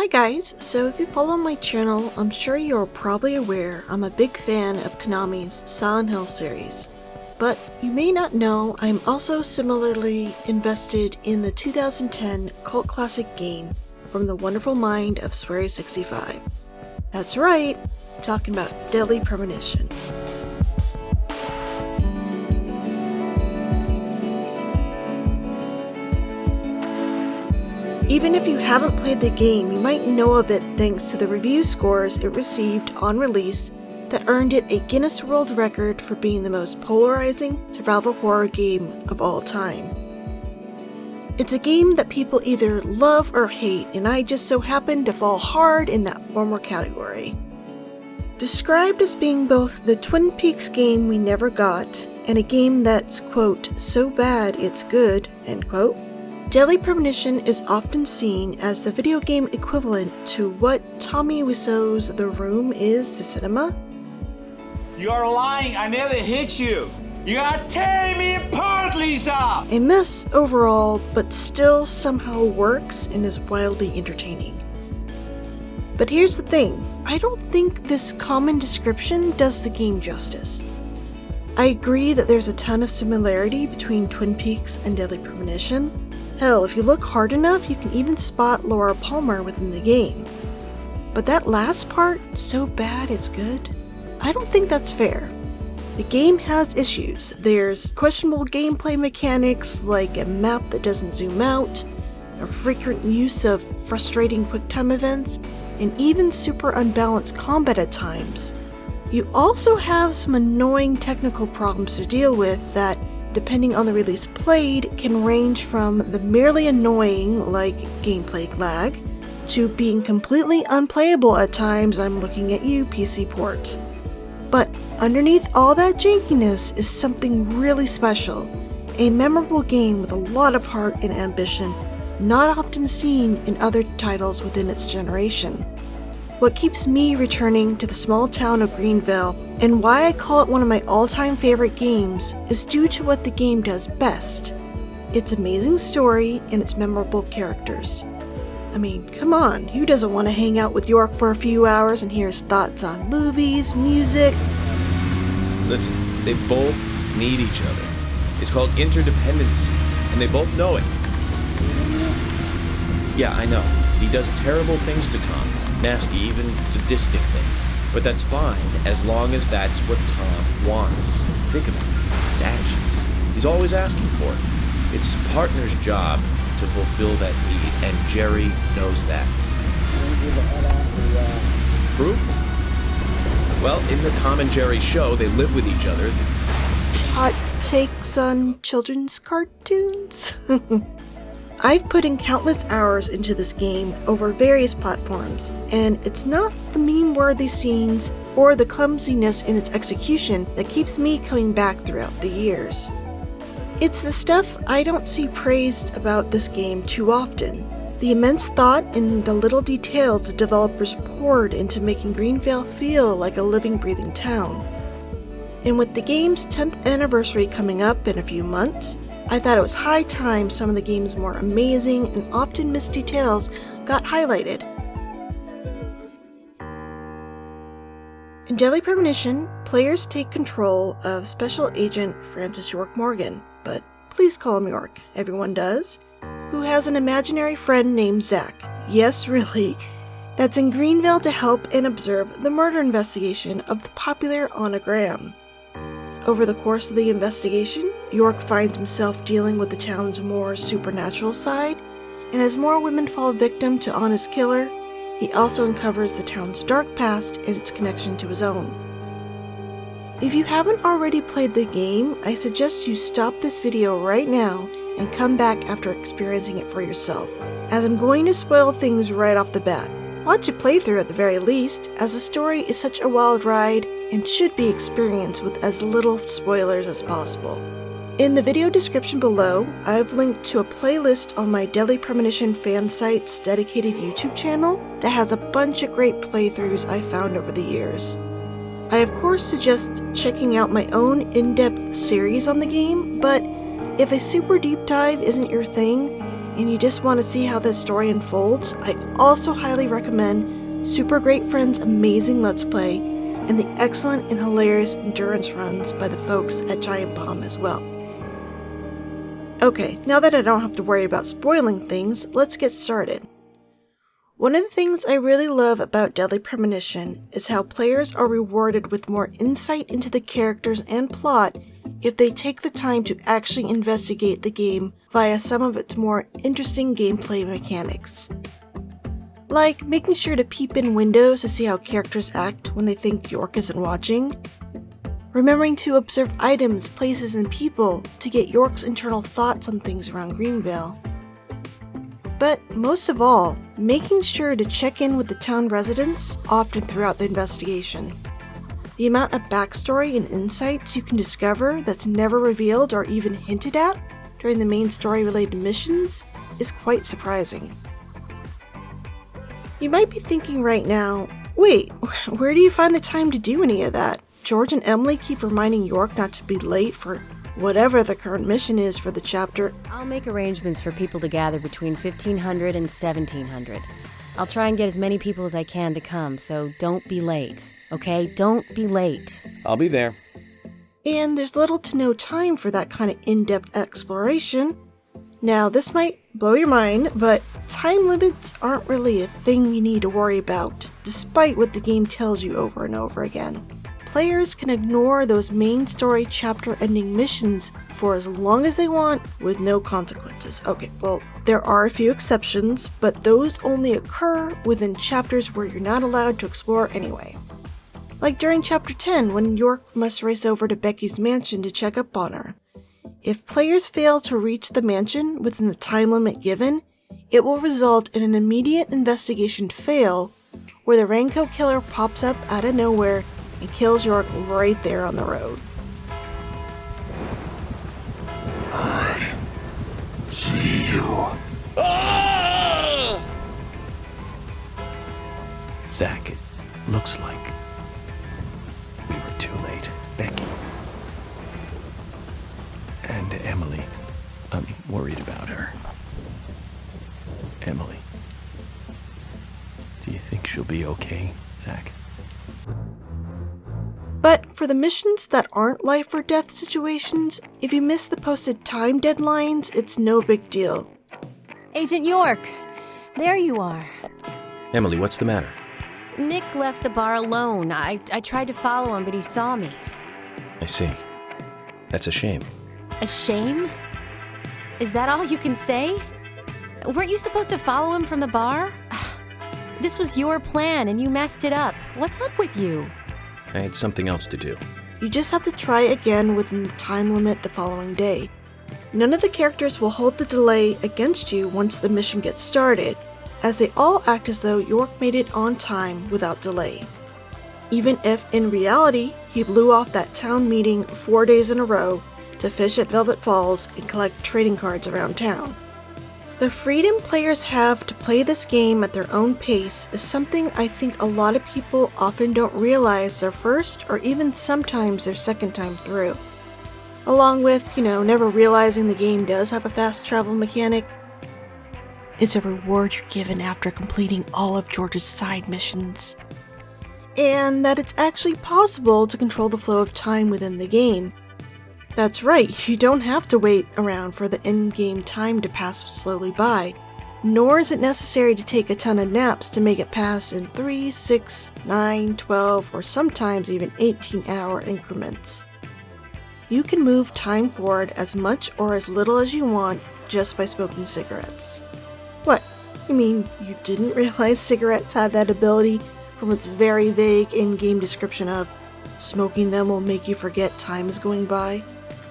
Hi guys, so if you follow my channel, I'm sure you're probably aware I'm a big fan of Konami's Silent Hill series. But you may not know I'm also similarly invested in the 2010 cult classic game from the wonderful mind of Swery65. That's right, I'm talking about Deadly Premonition. Even if you haven't played the game, you might know of it thanks to the review scores it received on release that earned it a Guinness World Record for being the most polarizing survival horror game of all time. It's a game that people either love or hate, and I just so happen to fall hard in that former category. Described as being both the Twin Peaks game we never got, and a game that's, quote, so bad it's good, end quote, Deadly Premonition is often seen as the video game equivalent to what Tommy Wiseau's The Room is to cinema. You are lying, I never hit you! You are tearing me apart, Lisa! A mess overall, but still somehow works and is wildly entertaining. But here's the thing, I don't think this common description does the game justice. I agree that there's a ton of similarity between Twin Peaks and Deadly Premonition. Hell, if you look hard enough, you can even spot R.LUM.R within the game. But that last part, so bad it's good, I don't think that's fair. The game has issues. There's questionable gameplay mechanics like a map that doesn't zoom out, a frequent use of frustrating quick-time events, and even super unbalanced combat at times. You also have some annoying technical problems to deal with that, depending on the release played, can range from the merely annoying, like gameplay lag, to being completely unplayable at times. I'm looking at you, PC port. But underneath all that jankiness is something really special, a memorable game with a lot of heart and ambition, not often seen in other titles within its generation. What keeps me returning to the small town of Greenvale, and why I call it one of my all-time favorite games, is due to what the game does best: its amazing story and its memorable characters. I mean, come on, who doesn't want to hang out with York for a few hours and hear his thoughts on movies, music? Listen, they both need each other. It's called interdependency, and they both know it. Yeah, I know. He does terrible things to Tom. Nasty, even sadistic things. But that's fine, as long as that's what Tom wants. Think of it. His actions. He's always asking for it. It's his partner's job to fulfill that need, and Jerry knows that. Proof? Well, in the Tom and Jerry show, they live with each other. Hot takes on children's cartoons? I've put in countless hours into this game over various platforms, and it's not the meme-worthy scenes or the clumsiness in its execution that keeps me coming back throughout the years. It's the stuff I don't see praised about this game too often. The immense thought and the little details the developers poured into making Greenvale feel like a living, breathing town. And with the game's 10th anniversary coming up in a few months, I thought it was high time some of the game's more amazing and often missed details got highlighted. In Deadly Premonition, players take control of Special Agent Francis York Morgan, but please call him York, everyone does, who has an imaginary friend named Zach. Yes, really. That's in Greenvale to help and observe the murder investigation of the popular Onyekwe. Over the course of the investigation, York finds himself dealing with the town's more supernatural side, and as more women fall victim to Anna's killer, he also uncovers the town's dark past and its connection to his own. If you haven't already played the game, I suggest you stop this video right now and come back after experiencing it for yourself, as I'm going to spoil things right off the bat. Watch a playthrough at the very least, as the story is such a wild ride and should be experienced with as little spoilers as possible. In the video description below, I've linked to a playlist on my Deadly Premonition fan site's dedicated YouTube channel that has a bunch of great playthroughs I found over the years. I of course suggest checking out my own in-depth series on the game, but if a super deep dive isn't your thing, and you just want to see how this story unfolds, I also highly recommend Super Great Friends' amazing Let's Play and the excellent and hilarious endurance runs by the folks at Giant Bomb as well. Okay, now that I don't have to worry about spoiling things, let's get started. One of the things I really love about Deadly Premonition is how players are rewarded with more insight into the characters and plot if they take the time to actually investigate the game via some of its more interesting gameplay mechanics. Like making sure to peep in windows to see how characters act when they think York isn't watching, remembering to observe items, places, and people to get York's internal thoughts on things around Greenvale. But most of all, making sure to check in with the town residents often throughout the investigation. The amount of backstory and insights you can discover that's never revealed or even hinted at during the main story-related missions is quite surprising. You might be thinking right now, wait, where do you find the time to do any of that? George and Emily keep reminding York not to be late for whatever the current mission is for the chapter. I'll make arrangements for people to gather between 1500 and 1700. I'll try and get as many people as I can to come, so don't be late, okay? Don't be late. I'll be there. And there's little to no time for that kind of in-depth exploration. Now, this might blow your mind, but time limits aren't really a thing you need to worry about, despite what the game tells you over and over again. Players can ignore those main story chapter ending missions for as long as they want with no consequences. Okay, well, there are a few exceptions, but those only occur within chapters where you're not allowed to explore anyway. Like during chapter 10 when York must race over to Becky's mansion to check up on her. If players fail to reach the mansion within the time limit given, it will result in an immediate investigation fail where the Raincoat Killer pops up out of nowhere and kills York right there on the road. I see you. Zach, it looks like we were too late. Becky. And Emily. I'm worried about her. Emily. Do you think she'll be okay, Zach? But for the missions that aren't life or death situations, if you miss the posted time deadlines, it's no big deal. Agent York, there you are. Emily, what's the matter? Nick left the bar alone. I tried to follow him, but he saw me. I see. That's a shame. A shame? Is that all you can say? Weren't you supposed to follow him from the bar? This was your plan and you messed it up. What's up with you? I had something else to do. You just have to try again within the time limit the following day. None of the characters will hold the delay against you once the mission gets started, as they all act as though York made it on time without delay. Even if, in reality, he blew off that town meeting 4 days in a row to fish at Velvet Falls and collect trading cards around town. The freedom players have to play this game at their own pace is something I think a lot of people often don't realize their first or even sometimes their second time through. Along with, never realizing the game does have a fast travel mechanic. It's a reward you're given after completing all of George's side missions. And that it's actually possible to control the flow of time within the game. That's right, you don't have to wait around for the in-game time to pass slowly by, nor is it necessary to take a ton of naps to make it pass in 3, 6, 9, 12, or sometimes even 18-hour increments. You can move time forward as much or as little as you want just by smoking cigarettes. What? You mean you didn't realize cigarettes had that ability from its very vague in-game description of smoking them will make you forget time is going by?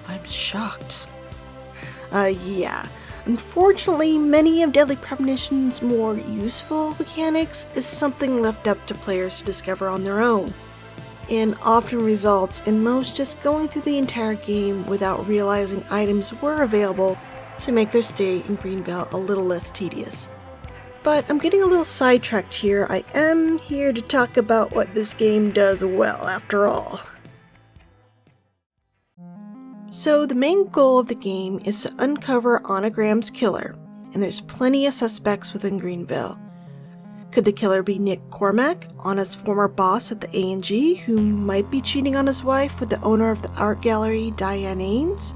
I'm shocked. Yeah. Unfortunately, many of Deadly Premonition's more useful mechanics is something left up to players to discover on their own, and often results in most just going through the entire game without realizing items were available to make their stay in Greenvale a little less tedious. But I'm getting a little sidetracked here. I am here to talk about what this game does well, after all. So the main goal of the game is to uncover Onegram's killer, and there's plenty of suspects within Greenvale. Could the killer be Nick Cormack, Anna's former boss at the A&G, who might be cheating on his wife with the owner of the art gallery, Diane Ames?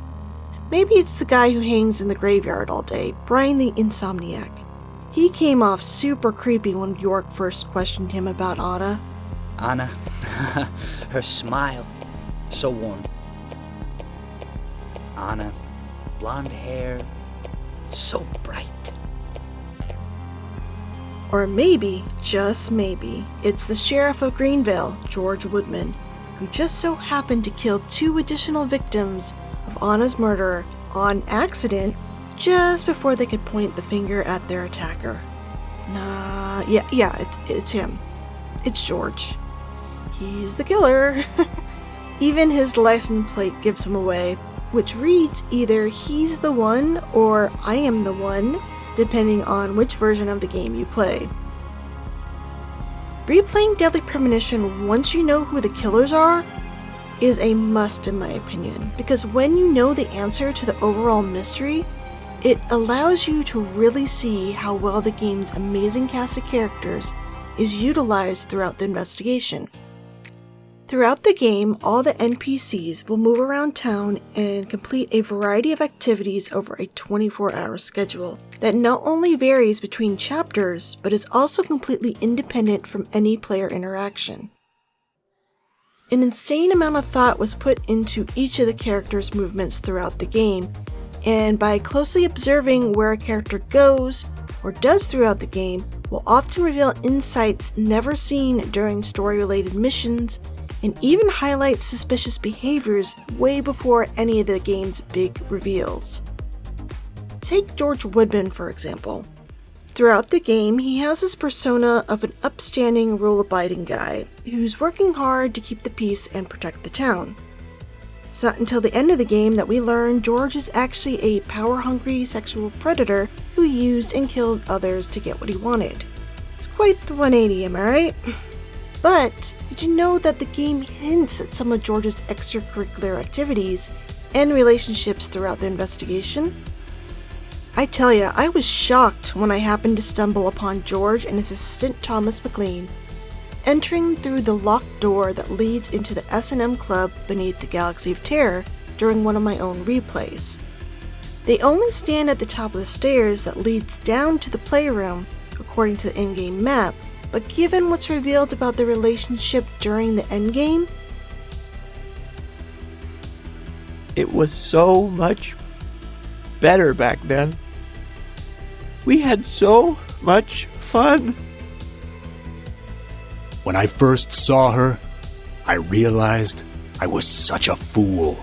Maybe it's the guy who hangs in the graveyard all day, Brian the Insomniac. He came off super creepy when York first questioned him about Anna. Anna, her smile, so warm. Anna, blonde hair, so bright. Or maybe, just maybe, it's the sheriff of Greenvale, George Woodman, who just so happened to kill 2 additional victims of Anna's murder on accident just before they could point the finger at their attacker. It's him. It's George. He's the killer. Even his license plate gives him away, which reads either he's the one or I am the one, depending on which version of the game you play. Replaying Deadly Premonition once you know who the killers are is a must in my opinion, because when you know the answer to the overall mystery, it allows you to really see how well the game's amazing cast of characters is utilized throughout the investigation. Throughout the game, all the NPCs will move around town and complete a variety of activities over a 24-hour schedule that not only varies between chapters, but is also completely independent from any player interaction. An insane amount of thought was put into each of the characters' movements throughout the game, and by closely observing where a character goes or does throughout the game will often reveal insights never seen during story-related missions, and even highlight suspicious behaviors way before any of the game's big reveals. Take George Woodman, for example. Throughout the game, he has his persona of an upstanding, rule-abiding guy who's working hard to keep the peace and protect the town. It's not until the end of the game that we learn George is actually a power-hungry sexual predator who used and killed others to get what he wanted. It's quite the 180, am I right? But did you know that the game hints at some of George's extracurricular activities and relationships throughout the investigation? I tell ya, I was shocked when I happened to stumble upon George and his assistant Thomas McLean entering through the locked door that leads into the S&M Club beneath the Galaxy of Terror during one of my own replays. They only stand at the top of the stairs that leads down to the playroom, according to the in-game map, but given what's revealed about the relationship during the endgame, it was so much better back then. We had so much fun. When I first saw her, I realized I was such a fool.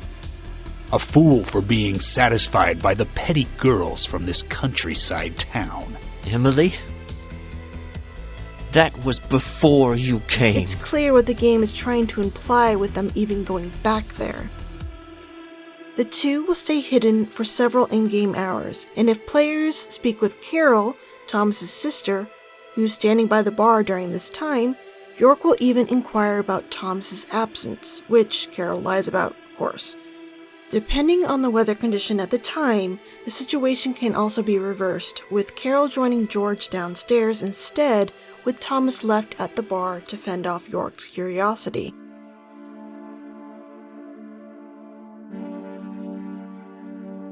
A fool for being satisfied by the petty girls from this countryside town. Emily? That was before you came. It's clear what the game is trying to imply with them even going back there. The two will stay hidden for several in-game hours, and if players speak with Carol, Thomas's sister, who's standing by the bar during this time, York will even inquire about Thomas's absence, which Carol lies about, of course. Depending on the weather condition at the time, the situation can also be reversed, with Carol joining George downstairs instead, with Thomas left at the bar to fend off York's curiosity.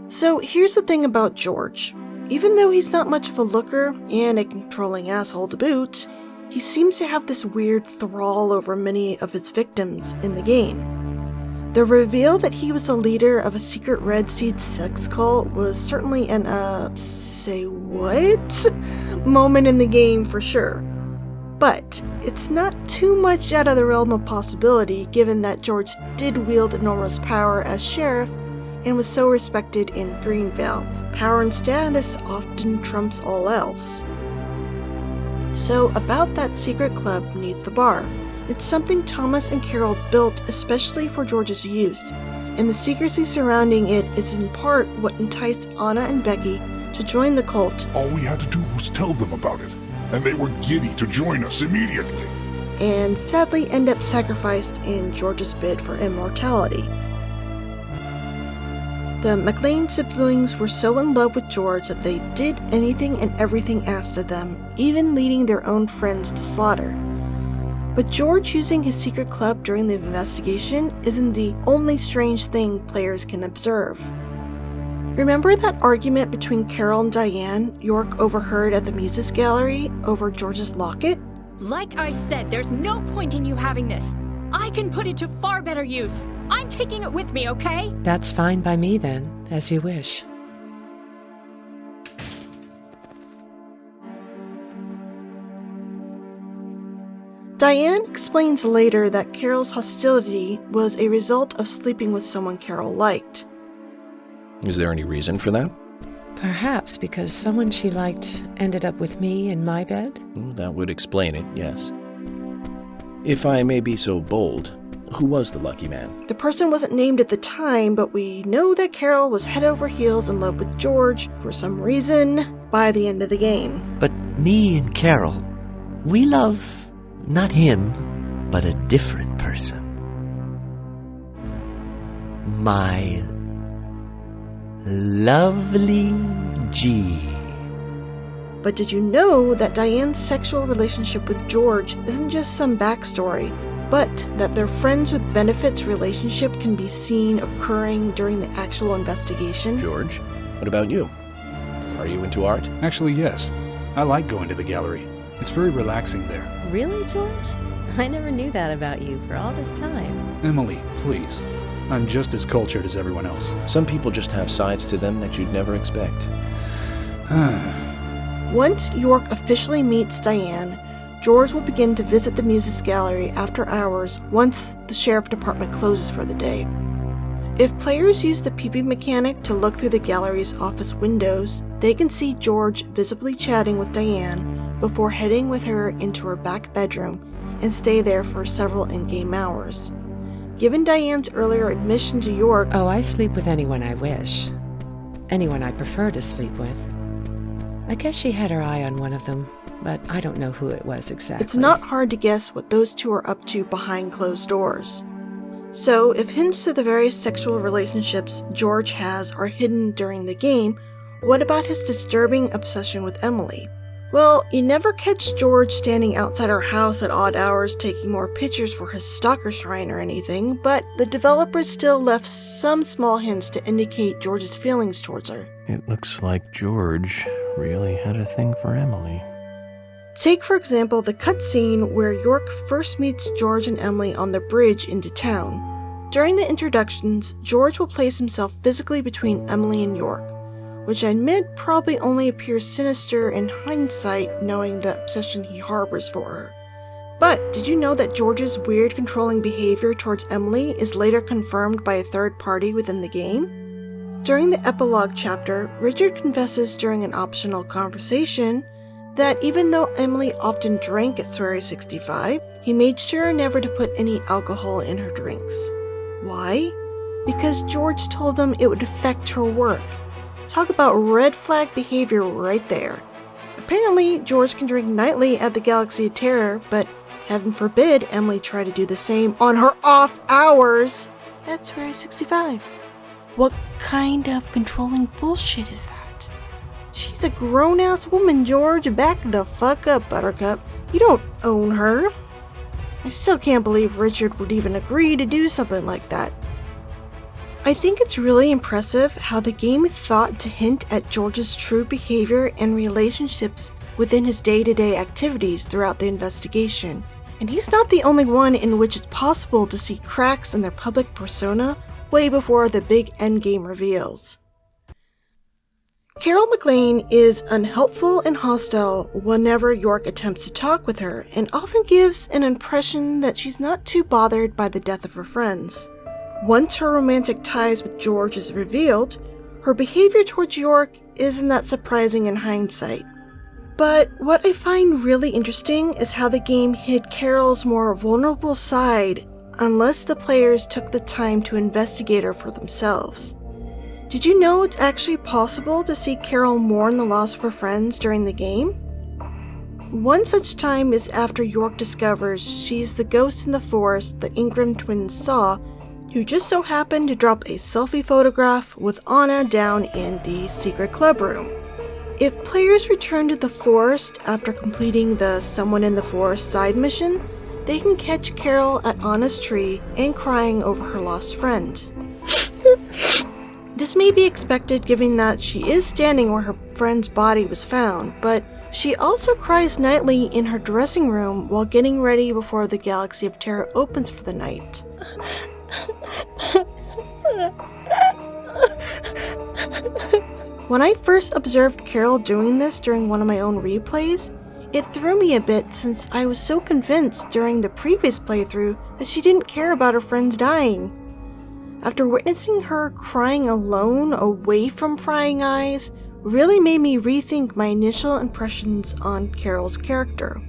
So here's the thing about George. Even though he's not much of a looker, and a controlling asshole to boot, he seems to have this weird thrall over many of his victims in the game. The reveal that he was the leader of a secret Red Seed sex cult was certainly an say what? Moment in the game for sure. But it's not too much out of the realm of possibility given that George did wield enormous power as sheriff and was so respected in Greenvale. Power and status often trumps all else. So about that secret club beneath the bar. It's something Thomas and Carol built especially for George's use, and the secrecy surrounding it is in part what enticed Anna and Becky to join the cult. All we had to do was tell them about it, and they were giddy to join us immediately. And sadly end up sacrificed in George's bid for immortality. The McLean siblings were so in love with George that they did anything and everything asked of them, even leading their own friends to slaughter. But George using his secret club during the investigation isn't the only strange thing players can observe. Remember that argument between Carol and Diane York overheard at the Muses Gallery over George's locket? Like I said, there's no point in you having this. I can put it to far better use. I'm taking it with me, okay? That's fine by me then, as you wish. Diane explains later that Carol's hostility was a result of sleeping with someone Carol liked. Is there any reason for that? Perhaps because someone she liked ended up with me in my bed? That would explain it, yes. If I may be so bold, who was the lucky man? The person wasn't named at the time, but we know that Carol was head over heels in love with George for some reason by the end of the game. But me and Carol, we love not him, but a different person. My lovely G. But did you know that Diane's sexual relationship with George isn't just some backstory, but that their friends with benefits relationship can be seen occurring during the actual investigation? George, what about you? Are you into art? Actually, yes. I like going to the gallery. It's very relaxing there. Really, George? I never knew that about you for all this time. Emily, please. I'm just as cultured as everyone else. Some people just have sides to them that you'd never expect. Once York officially meets Diane, George will begin to visit the Muses Gallery after hours once the sheriff department closes for the day. If players use the peeping mechanic to look through the gallery's office windows, they can see George visibly chatting with Diane before heading with her into her back bedroom and stay there for several in-game hours. Given Diane's earlier admission to York, Oh, I sleep with anyone I wish. Anyone I prefer to sleep with. I guess she had her eye on one of them, but I don't know who it was exactly. it's not hard to guess what those two are up to behind closed doors. So, if hints to the various sexual relationships George has are hidden during the game, what about his disturbing obsession with Emily? Well, you never catch George standing outside her house at odd hours taking more pictures for his stalker shrine or anything, but the developers still left some small hints to indicate George's feelings towards her. It looks like George really had a thing for Emily. Take, for example, the cutscene where York first meets George and Emily on the bridge into town. During the introductions, George will place himself physically between Emily and York, which I admit probably only appears sinister in hindsight knowing the obsession he harbors for her. But did you know that George's weird controlling behavior towards Emily is later confirmed by a third party within the game? During the epilogue chapter, Richard confesses during an optional conversation that even though Emily often drank at Swery 65, he made sure never to put any alcohol in her drinks. Why? Because George told him it would affect her work. Talk about red flag behavior right there. Apparently, George can drink nightly at the Galaxy of Terror, but heaven forbid Emily try to do the same on her off hours at Swery 65. What kind of controlling bullshit is that? She's a grown-ass woman, George. Back the fuck up, Buttercup. You don't own her. I still can't believe Richard would even agree to do something like that. I think it's really impressive how the game thought to hint at George's true behavior and relationships within his day-to-day activities throughout the investigation. And he's not the only one in which it's possible to see cracks in their public persona way before the big endgame reveals. Carol McLean is unhelpful and hostile whenever York attempts to talk with her, and often gives an impression that she's not too bothered by the death of her friends. Once her romantic ties with George is revealed, her behavior towards York isn't that surprising in hindsight. But what I find really interesting is how the game hid Carol's more vulnerable side unless the players took the time to investigate her for themselves. Did you know it's actually possible to see Carol mourn the loss of her friends during the game? One such time is after York discovers she's the ghost in the forest the Ingram twins saw who just so happened to drop a selfie photograph with Anna down in the secret club room. If players return to the forest after completing the Someone in the Forest side mission, they can catch Carol at Anna's tree and crying over her lost friend. This may be expected given that she is standing where her friend's body was found, but she also cries nightly in her dressing room while getting ready before the Galaxy of Terror opens for the night. When I first observed Carol doing this during one of my own replays, it threw me a bit since I was so convinced during the previous playthrough that she didn't care about her friends dying. After witnessing her crying alone away from prying eyes, really made me rethink my initial impressions on Carol's character.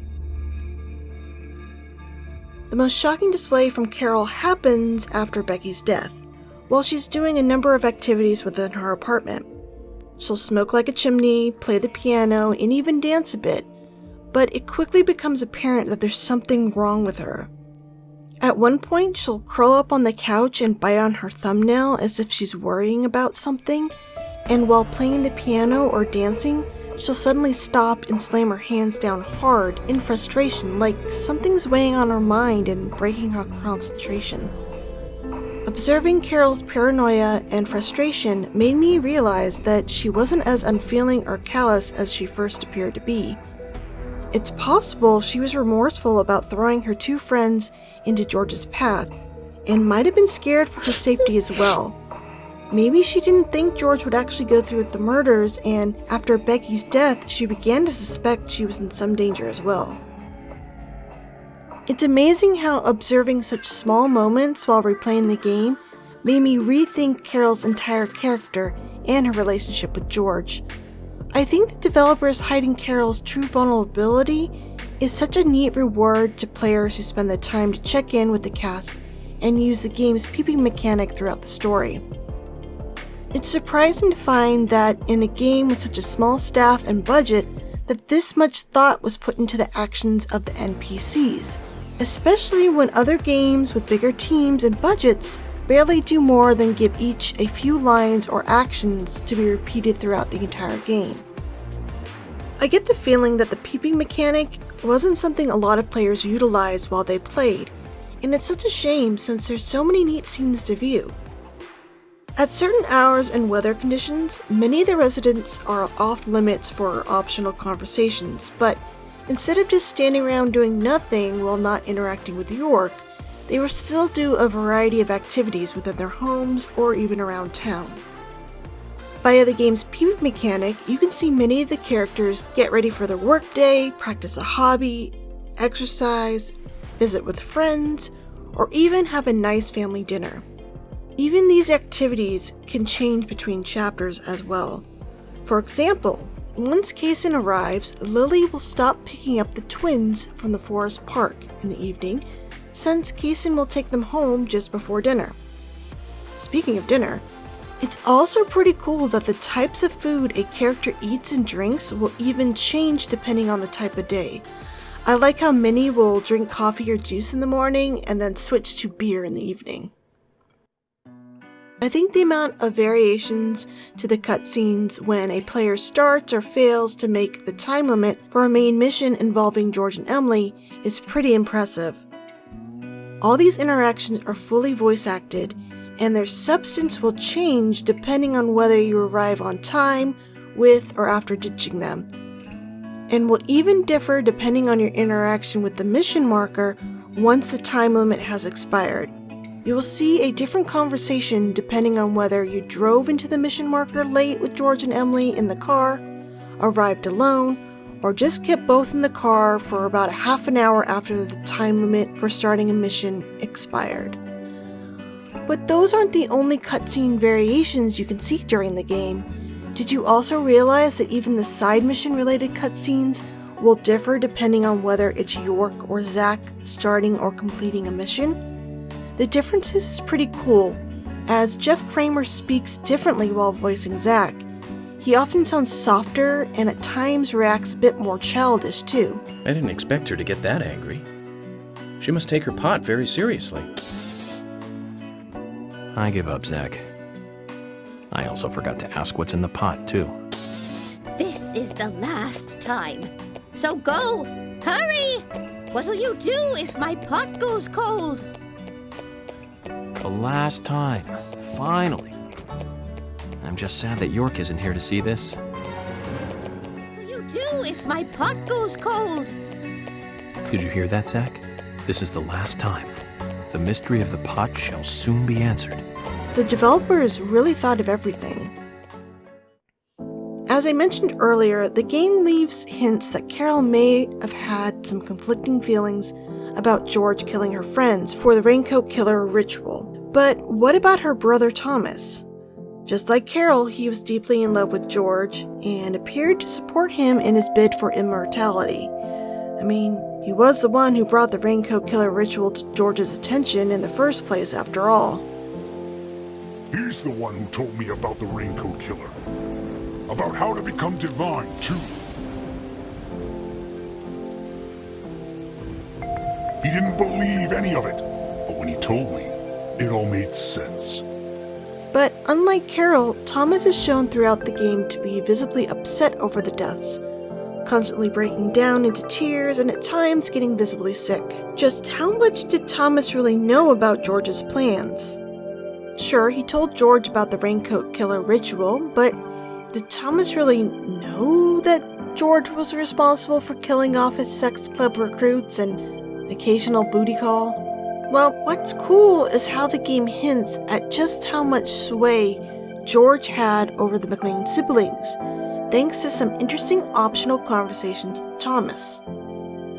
The most shocking display from Carol happens after Becky's death, while she's doing a number of activities within her apartment. She'll smoke like a chimney, play the piano, and even dance a bit, but it quickly becomes apparent that there's something wrong with her. At one point, she'll curl up on the couch and bite on her thumbnail as if she's worrying about something, and while playing the piano or dancing, she'll suddenly stop and slam her hands down hard in frustration, like something's weighing on her mind and breaking her concentration. Observing Carol's paranoia and frustration made me realize that she wasn't as unfeeling or callous as she first appeared to be. It's possible she was remorseful about throwing her two friends into George's path, and might have been scared for her safety as well. Maybe she didn't think George would actually go through with the murders, and after Becky's death, she began to suspect she was in some danger as well. It's amazing how observing such small moments while replaying the game made me rethink Carol's entire character and her relationship with George. I think the developers hiding Carol's true vulnerability is such a neat reward to players who spend the time to check in with the cast and use the game's peeping mechanic throughout the story. It's surprising to find that in a game with such a small staff and budget that this much thought was put into the actions of the NPCs, especially when other games with bigger teams and budgets barely do more than give each a few lines or actions to be repeated throughout the entire game. I get the feeling that the peeping mechanic wasn't something a lot of players utilized while they played, and it's such a shame since there's so many neat scenes to view. At certain hours and weather conditions, many of the residents are off limits for optional conversations, but instead of just standing around doing nothing while not interacting with York, they will still do a variety of activities within their homes or even around town. Via the game's peeping mechanic, you can see many of the characters get ready for their workday, practice a hobby, exercise, visit with friends, or even have a nice family dinner. Even these activities can change between chapters as well. For example, once Kaysen arrives, Lily will stop picking up the twins from the forest park in the evening, since Kaysen will take them home just before dinner. Speaking of dinner, it's also pretty cool that the types of food a character eats and drinks will even change depending on the type of day. I like how Minnie will drink coffee or juice in the morning and then switch to beer in the evening. I think the amount of variations to the cutscenes when a player starts or fails to make the time limit for a main mission involving George and Emily is pretty impressive. All these interactions are fully voice acted, and their substance will change depending on whether you arrive on time, with, or after ditching them, and will even differ depending on your interaction with the mission marker once the time limit has expired. You will see a different conversation depending on whether you drove into the mission marker late with George and Emily in the car, arrived alone, or just kept both in the car for about a half an hour after the time limit for starting a mission expired. But those aren't the only cutscene variations you can see during the game. Did you also realize that even the side mission related cutscenes will differ depending on whether it's York or Zack starting or completing a mission? The differences is pretty cool, as Jeff Kramer speaks differently while voicing Zack. He often sounds softer and at times reacts a bit more childish too. I didn't expect her to get that angry. She must take her pot very seriously. I give up, Zach. I also forgot to ask what's in the pot, too. This is the last time. So go! Hurry! What'll you do if my pot goes cold? The last time. Finally. I'm just sad that York isn't here to see this. What'll you do if my pot goes cold? Did you hear that, Zach? This is the last time. The mystery of the pot shall soon be answered. The developers really thought of everything. As I mentioned earlier, the game leaves hints that Carol may have had some conflicting feelings about George killing her friends for the Raincoat Killer ritual. But what about her brother Thomas? Just like Carol, he was deeply in love with George and appeared to support him in his bid for immortality. I mean, he was the one who brought the Raincoat Killer ritual to George's attention in the first place, after all. He's the one who told me about the Raincoat Killer. About how to become divine, too. He didn't believe any of it, but when he told me, it all made sense. But unlike Carol, Thomas is shown throughout the game to be visibly upset over the deaths, constantly breaking down into tears and at times getting visibly sick. Just how much did Thomas really know about George's plans? Sure, he told George about the Raincoat Killer ritual, but did Thomas really know that George was responsible for killing off his sex club recruits and an occasional booty call? Well, what's cool is how the game hints at just how much sway George had over the McLean siblings, thanks to some interesting optional conversations with Thomas.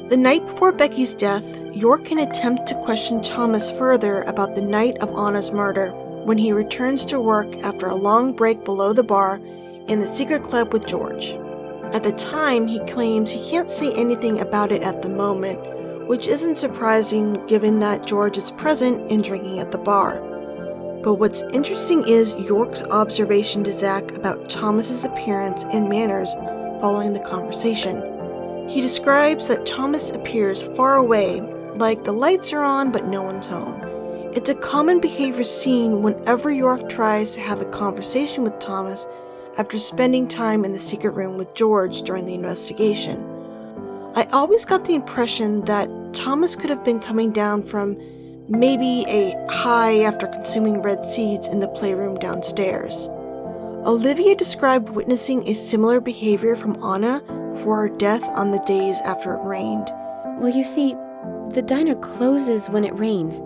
The night before Becky's death, York can attempt to question Thomas further about the night of Anna's murder when he returns to work after a long break below the bar in the secret club with George. At the time, he claims he can't say anything about it at the moment, which isn't surprising given that George is present and drinking at the bar. But what's interesting is York's observation to Zach about Thomas's appearance and manners following the conversation. He describes that Thomas appears far away, like the lights are on but no one's home. It's a common behavior seen whenever York tries to have a conversation with Thomas after spending time in the secret room with George during the investigation. I always got the impression that Thomas could have been coming down from maybe a high after consuming red seeds in the playroom downstairs. Olivia described witnessing a similar behavior from Anna before her death on the days after it rained. Well, you see, the diner closes when it rains.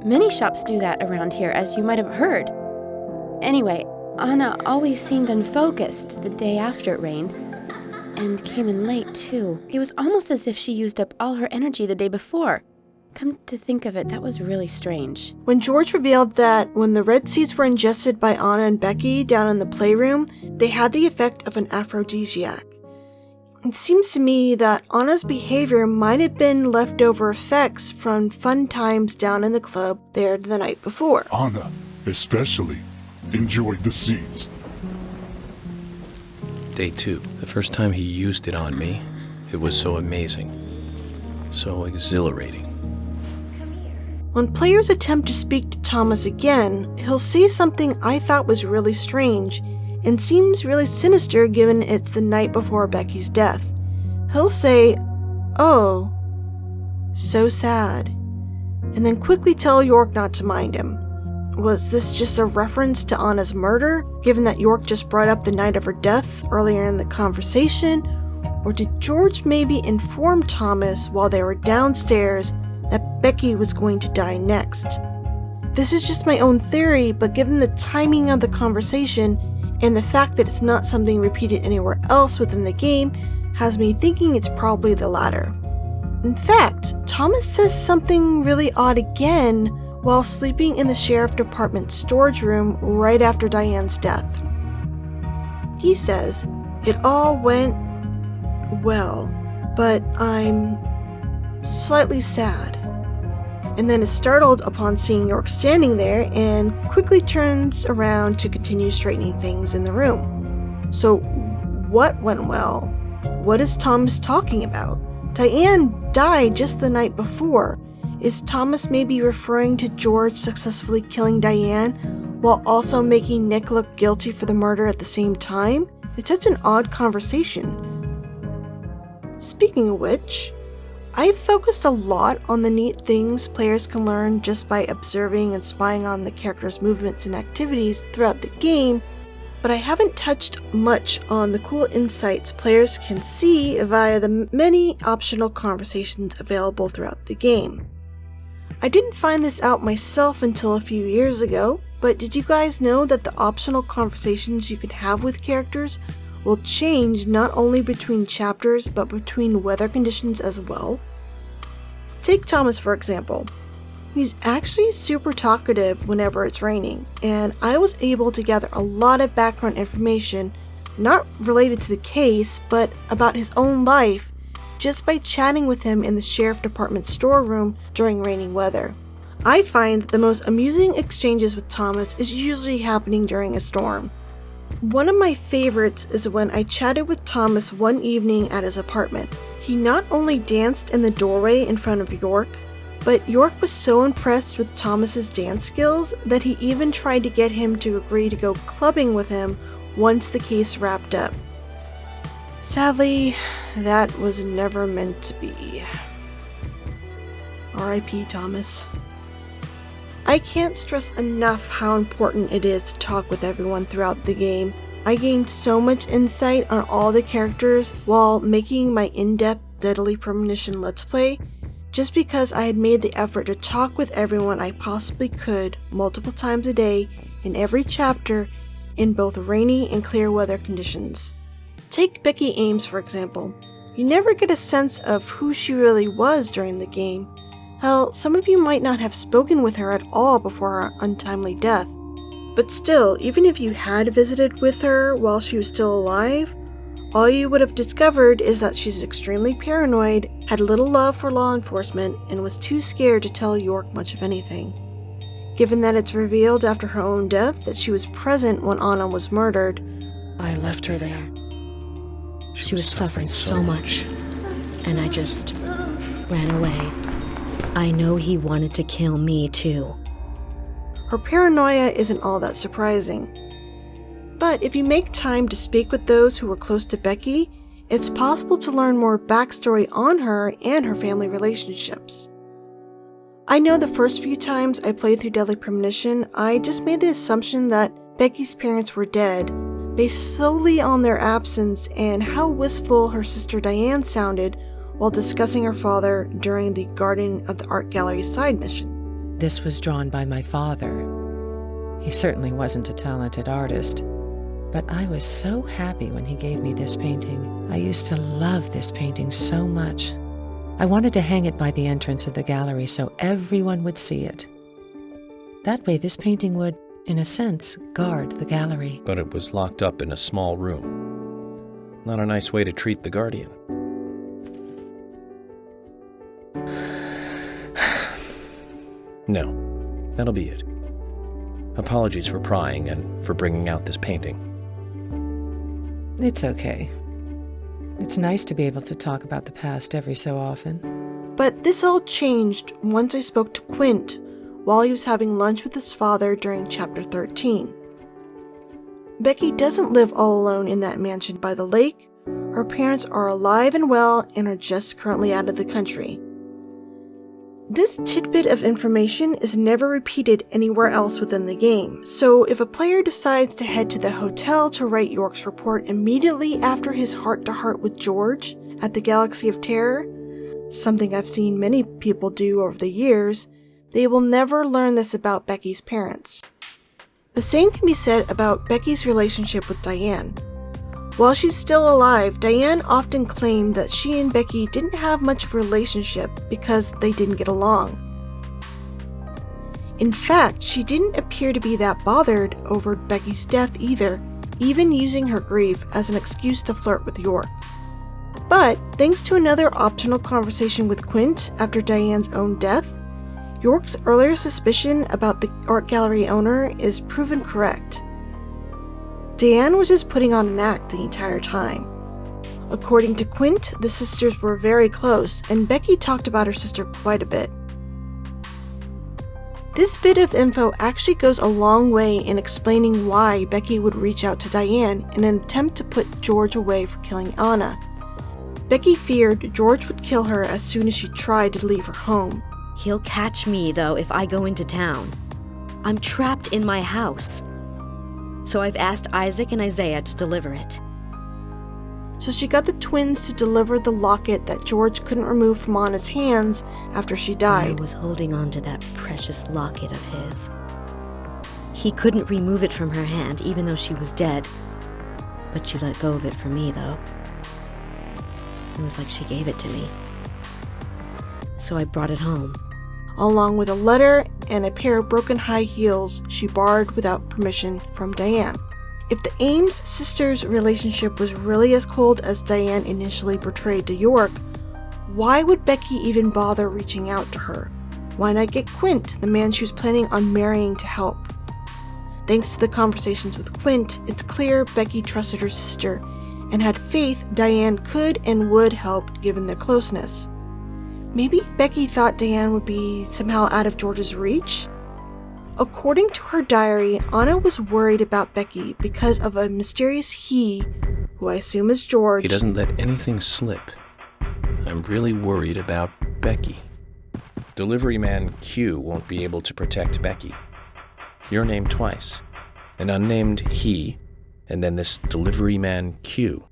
Many shops do that around here, as you might have heard. Anyway, Anna always seemed unfocused the day after it rained, and came in late, too. It was almost as if she used up all her energy the day before. Come to think of it, that was really strange. When George revealed that when the red seeds were ingested by Anna and Becky down in the playroom, they had the effect of an aphrodisiac. It seems to me that Anna's behavior might have been leftover effects from fun times down in the club there the night before. Anna, especially, enjoyed the seeds. Day 2. The first time he used it on me, it was so amazing. So exhilarating. When players attempt to speak to Thomas again, he'll say something I thought was really strange and seems really sinister given it's the night before Becky's death. He'll say, "Oh, so sad," and then quickly tell York not to mind him. Was this just a reference to Anna's murder, given that York just brought up the night of her death earlier in the conversation? Or did George maybe inform Thomas while they were downstairs that Becky was going to die next? This is just my own theory, but given the timing of the conversation and the fact that it's not something repeated anywhere else within the game, has me thinking it's probably the latter. In fact, Thomas says something really odd again while sleeping in the sheriff department storage room right after Diane's death. He says, "It all went well, but I'm slightly sad," and then is startled upon seeing York standing there and quickly turns around to continue straightening things in the room. So what went well? What is Thomas talking about? Diane died just the night before, Is Thomas maybe referring to George successfully killing Diane while also making Nick look guilty for the murder at the same time? It's such an odd conversation. Speaking of which, I've focused a lot on the neat things players can learn just by observing and spying on the characters' movements and activities throughout the game, but I haven't touched much on the cool insights players can see via the many optional conversations available throughout the game. I didn't find this out myself until a few years ago, but did you guys know that the optional conversations you can have with characters will change not only between chapters but between weather conditions as well? Take Thomas for example. He's actually super talkative whenever it's raining, and I was able to gather a lot of background information, not related to the case, but about his own life, just by chatting with him in the sheriff department storeroom during raining weather. I find that the most amusing exchanges with Thomas is usually happening during a storm. One of my favorites is when I chatted with Thomas one evening at his apartment. He not only danced in the doorway in front of York, but York was so impressed with Thomas's dance skills that he even tried to get him to agree to go clubbing with him once the case wrapped up. Sadly, that was never meant to be. R.I.P. Thomas. I can't stress enough how important it is to talk with everyone throughout the game. I gained so much insight on all the characters while making my in-depth Deadly Premonition Let's Play, just because I had made the effort to talk with everyone I possibly could multiple times a day in every chapter in both rainy and clear weather conditions. Take Becky Ames for example. You never get a sense of who she really was during the game. Hell, some of you might not have spoken with her at all before her untimely death. But still, even if you had visited with her while she was still alive, all you would have discovered is that she's extremely paranoid, had little love for law enforcement, and was too scared to tell York much of anything. Given that it's revealed after her own death that she was present when Anna was murdered, I left her there. She was suffering so much, and I just ran away. I know he wanted to kill me too. Her paranoia isn't all that surprising. But if you make time to speak with those who were close to Becky, it's possible to learn more backstory on her and her family relationships. I know the first few times I played through Deadly Premonition, I just made the assumption that Becky's parents were dead, based solely on their absence and how wistful her sister Diane sounded while discussing her father during the Garden of the Art Gallery side mission. This was drawn by my father. He certainly wasn't a talented artist, but I was so happy when he gave me this painting. I used to love this painting so much. I wanted to hang it by the entrance of the gallery so everyone would see it. That way this painting would, in a sense, guard the gallery. But it was locked up in a small room. Not a nice way to treat the guardian. No, that'll be it. Apologies for prying and for bringing out this painting. It's okay. It's nice to be able to talk about the past every so often. But this all changed once I spoke to Quint while he was having lunch with his father during Chapter 13. Becky doesn't live all alone in that mansion by the lake. Her parents are alive and well and are just currently out of the country. This tidbit of information is never repeated anywhere else within the game, so if a player decides to head to the hotel to write York's report immediately after his heart-to-heart with George at the Galaxy of Terror, something I've seen many people do over the years, they will never learn this about Becky's parents. The same can be said about Becky's relationship with Diane. While she's still alive, Diane often claimed that she and Becky didn't have much of a relationship because they didn't get along. In fact, she didn't appear to be that bothered over Becky's death either, even using her grief as an excuse to flirt with York. But thanks to another optional conversation with Quint after Diane's own death, York's earlier suspicion about the art gallery owner is proven correct. Diane was just putting on an act the entire time. According to Quint, the sisters were very close, and Becky talked about her sister quite a bit. This bit of info actually goes a long way in explaining why Becky would reach out to Diane in an attempt to put George away for killing Anna. Becky feared George would kill her as soon as she tried to leave her home. He'll catch me, though, if I go into town. I'm trapped in my house. So I've asked Isaac and Isaiah to deliver it. So she got the twins to deliver the locket that George couldn't remove from Anna's hands after she died. I was holding on to that precious locket of his. He couldn't remove it from her hand, even though she was dead. But she let go of it for me, though. It was like she gave it to me. So I brought it home. Along with a letter and a pair of broken high heels she borrowed without permission from Diane. If the Ames sisters' relationship was really as cold as Diane initially portrayed to York, why would Becky even bother reaching out to her? Why not get Quint, the man she was planning on marrying, to help? Thanks to the conversations with Quint, it's clear Becky trusted her sister and had faith Diane could and would help given their closeness. Maybe Becky thought Diane would be somehow out of George's reach? According to her diary, Anna was worried about Becky because of a mysterious he, who I assume is George. He doesn't let anything slip. I'm really worried about Becky. Delivery man Q won't be able to protect Becky. You're named twice. An unnamed he, and then this delivery man Q.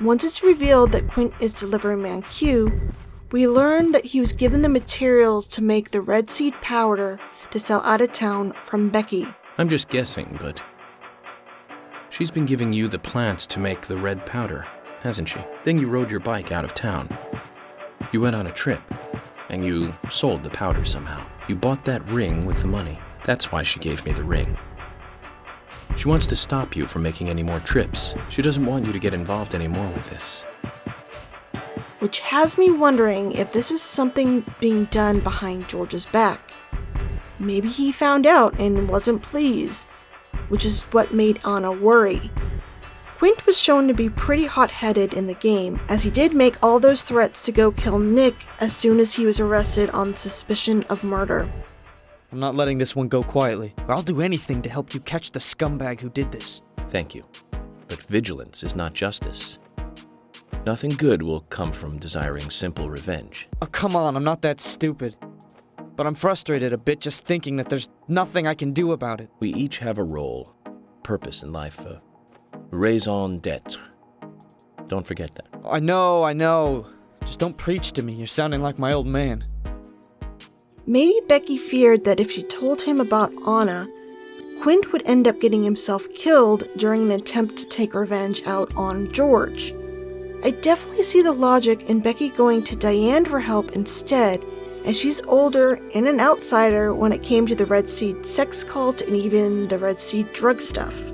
Once it's revealed that Quint is delivery man Q, we learn that he was given the materials to make the red seed powder to sell out of town from Becky. I'm just guessing, but she's been giving you the plants to make the red powder, hasn't she? Then you rode your bike out of town. You went on a trip, and you sold the powder somehow. You bought that ring with the money. That's why she gave me the ring. She wants to stop you from making any more trips. She doesn't want you to get involved anymore with this. Which has me wondering if this was something being done behind George's back. Maybe he found out and wasn't pleased, which is what made Anna worry. Quint was shown to be pretty hot-headed in the game, as he did make all those threats to go kill Nick as soon as he was arrested on suspicion of murder. I'm not letting this one go quietly. I'll do anything to help you catch the scumbag who did this. Thank you. But vigilance is not justice. Nothing good will come from desiring simple revenge. Oh, come on, I'm not that stupid. But I'm frustrated a bit just thinking that there's nothing I can do about it. We each have a role, purpose in life, raison d'etre. Don't forget that. I know. Just don't preach to me. You're sounding like my old man. Maybe Becky feared that if she told him about Anna, Quint would end up getting himself killed during an attempt to take revenge out on George. I definitely see the logic in Becky going to Diane for help instead, as she's older and an outsider when it came to the Red Seed sex cult and even the Red Seed drug stuff.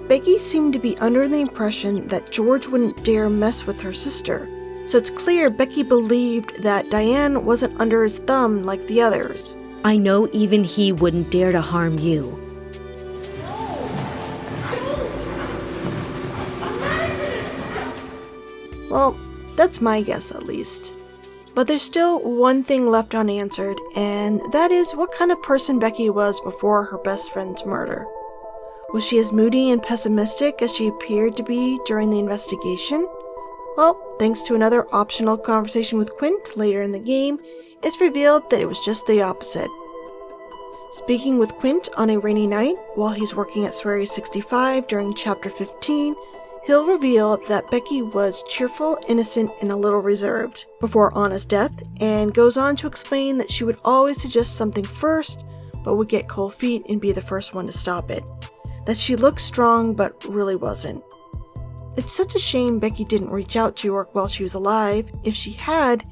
Becky seemed to be under the impression that George wouldn't dare mess with her sister, so it's clear Becky believed that Diane wasn't under his thumb like the others. I know even he wouldn't dare to harm you. Well, that's my guess at least. But there's still one thing left unanswered, and that is what kind of person Becky was before her best friend's murder. Was she as moody and pessimistic as she appeared to be during the investigation? Well, thanks to another optional conversation with Quint later in the game, it's revealed that it was just the opposite. Speaking with Quint on a rainy night while he's working at Swery 65 during Chapter 15, he'll reveal that Becky was cheerful, innocent, and a little reserved before Anna's death, and goes on to explain that she would always suggest something first, but would get cold feet and be the first one to stop it. That she looked strong, but really wasn't. It's such a shame Becky didn't reach out to York while she was alive. If she had,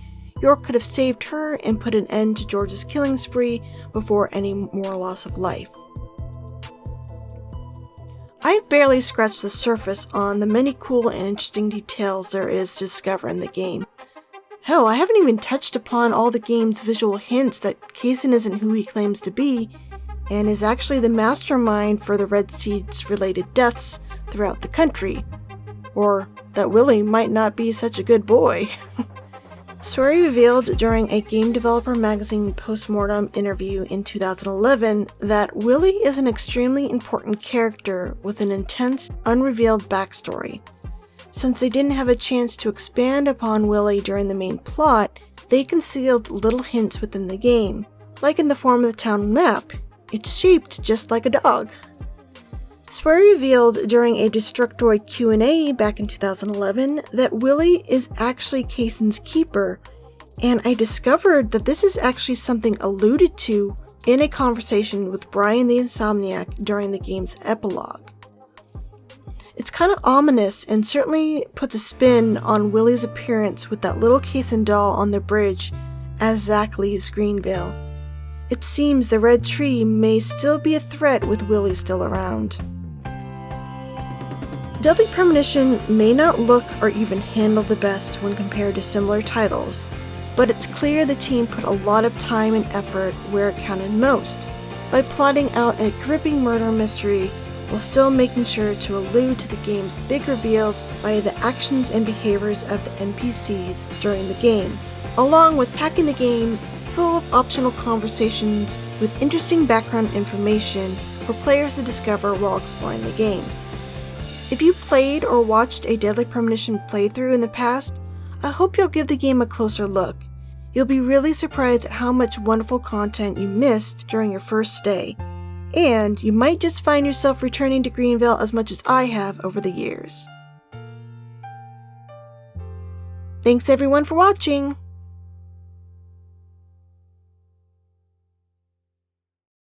York could have saved her and put an end to George's killing spree before any more loss of life. I've barely scratched the surface on the many cool and interesting details there is to discover in the game. Hell, I haven't even touched upon all the game's visual hints that Kaysen isn't who he claims to be, and is actually the mastermind for the Red Seeds related deaths throughout the country. Or that Willie might not be such a good boy. Swery revealed during a Game Developer Magazine postmortem interview in 2011 that Willie is an extremely important character with an intense, unrevealed backstory. Since they didn't have a chance to expand upon Willie during the main plot, they concealed little hints within the game, like in the form of the town map. It's shaped just like a dog. Swery revealed during a Destructoid Q&A back in 2011 that Willie is actually Kaysen's keeper, and I discovered that this is actually something alluded to in a conversation with Brian the Insomniac during the game's epilogue. It's kind of ominous and certainly puts a spin on Willie's appearance with that little Kaysen doll on the bridge as Zack leaves Greenvale. It seems the red tree may still be a threat with Willie still around. Deadly Premonition may not look or even handle the best when compared to similar titles, but it's clear the team put a lot of time and effort where it counted most, by plotting out a gripping murder mystery while still making sure to allude to the game's big reveals via the actions and behaviors of the NPCs during the game, along with packing the game full of optional conversations with interesting background information for players to discover while exploring the game. If you played or watched a Deadly Premonition playthrough in the past, I hope you'll give the game a closer look. You'll be really surprised at how much wonderful content you missed during your first stay, and you might just find yourself returning to Greenvale as much as I have over the years. Thanks everyone for watching!